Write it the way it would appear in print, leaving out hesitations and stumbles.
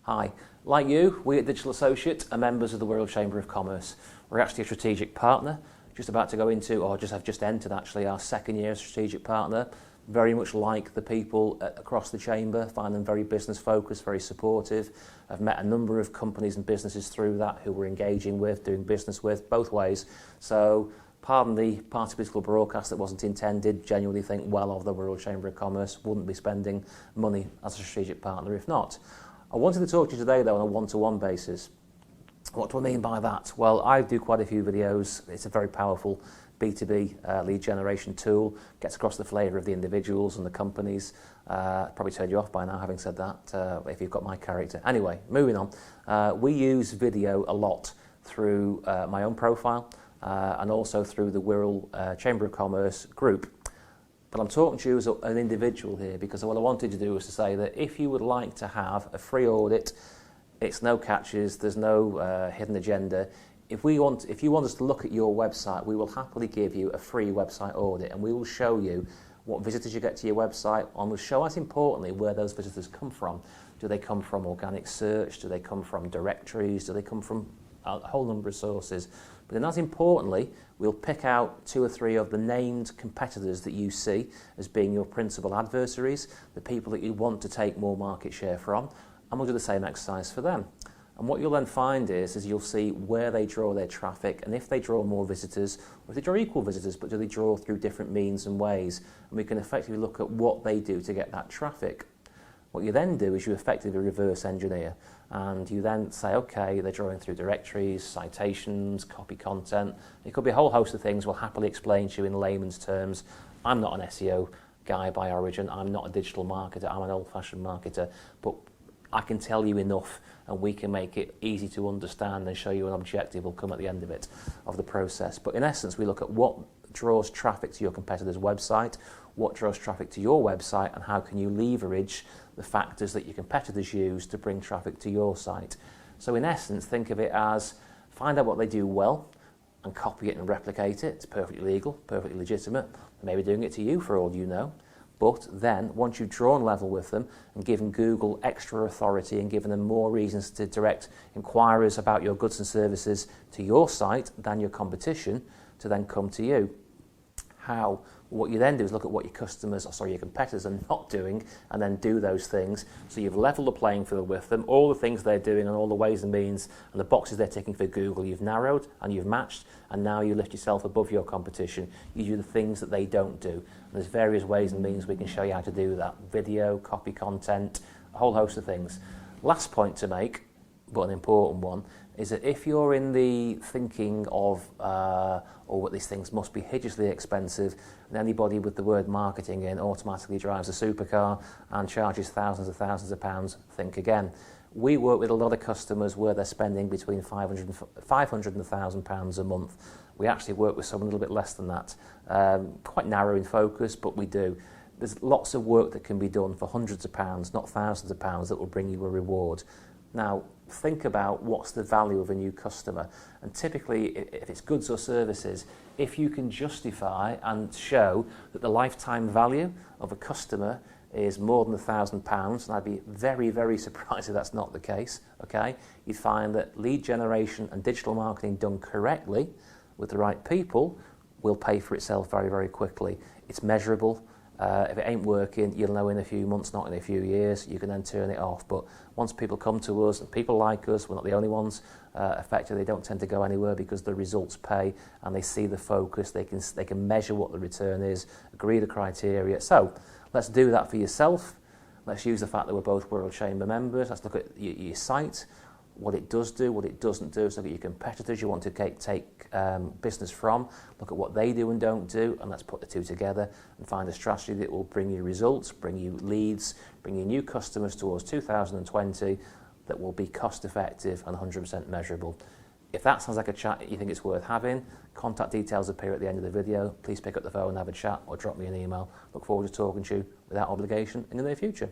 Hi, like you, we at Digital Associate are members of the Wirral Chamber of Commerce. We're actually a strategic partner, just about to go into, or have just entered actually, our second year as strategic partner. Very much like the people across the Chamber, find them very business focused, very supportive. I've met a number of companies and businesses through that who we're engaging with, doing business with, both ways. So, pardon the party political broadcast that wasn't intended, genuinely think well of the Wirral Chamber of Commerce, wouldn't be spending money as a strategic partner if not. I wanted to talk to you today though on a one-to-one basis. What do I mean by that? Well, I do quite a few videos. It's a very powerful B2B lead generation tool, gets across the flavour of the individuals and the companies. Probably turned you off by now having said that, if you've got my character. Anyway, moving on. We use video a lot through my own profile and also through the Wirral Chamber of Commerce group. But I'm talking to you as an individual here because what I wanted to do was to say that if you would like to have a free audit, it's no catches, there's no hidden agenda. If you want us to look at your website, we will happily give you a free website audit and we will show you what visitors you get to your website and we'll show us importantly where those visitors come from. Do they come from organic search? Do they come from directories? Do they come from a whole number of sources? But then as importantly, we'll pick out 2 or 3 of the named competitors that you see as being your principal adversaries, the people that you want to take more market share from, and we'll do the same exercise for them. And what you'll then find is you'll see where they draw their traffic and if they draw more visitors, or if they draw equal visitors, but do they draw through different means and ways. And we can effectively look at what they do to get that traffic. What you then do is you effectively reverse engineer and you then say, okay, they're drawing through directories, citations, copy content. It could be a whole host of things we'll happily explain to you in layman's terms. I'm not an SEO guy by origin. I'm not a digital marketer. I'm an old-fashioned marketer. But I can tell you enough and we can make it easy to understand and show you an objective will come at the end of it, of the process. But in essence, we look at what draws traffic to your competitor's website, what draws traffic to your website, and how can you leverage the factors that your competitors use to bring traffic to your site. So in essence, think of it as find out what they do well and copy it and replicate it. It's perfectly legal, perfectly legitimate. They may be doing it to you for all you know. But then, once you've drawn level with them and given Google extra authority and given them more reasons to direct inquiries about your goods and services to your site than your competition, to then come to you. How? What you then do is look at what your your competitors are not doing and then do those things. So you've leveled the playing field with them, all the things they're doing and all the ways and means and the boxes they're ticking for Google, you've narrowed and you've matched, and now you lift yourself above your competition. You do the things that they don't do. And there's various ways and means we can show you how to do that. Video, copy content, a whole host of things. Last point to make, but an important one, is that if you're in the thinking of what these things must be hideously expensive, and anybody with the word marketing in automatically drives a supercar and charges thousands of pounds, think again. We work with a lot of customers where they're spending between £500 and £1,000 a month. We actually work with some a little bit less than that. Quite narrow in focus, but we do. There's lots of work that can be done for hundreds of pounds, not thousands of pounds, that will bring you a reward. Now, think about what's the value of a new customer. And typically, if it's goods or services, if you can justify and show that the lifetime value of a customer is more than £1,000, and I'd be very, very surprised if that's not the case, okay? You'd find that lead generation and digital marketing done correctly with the right people will pay for itself very, very quickly. It's measurable. If it ain't working, you'll know in a few months, not in a few years. You can then turn it off. But once people come to us, and people like us, we're not the only ones affected. They don't tend to go anywhere because the results pay, and they see the focus. They can measure what the return is, agree the criteria. So let's do that for yourself. Let's use the fact that we're both Wirral Chamber members. Let's look at your site, what it does do, what it doesn't do. So look at your competitors you want to take business from, look at what they do and don't do, and let's put the two together and find a strategy that will bring you results, bring you leads, bring you new customers towards 2020 that will be cost effective and 100% measurable. If that sounds like a chat you think it's worth having, contact details appear at the end of the video. Please pick up the phone and have a chat or drop me an email. Look forward to talking to you without obligation in the near future.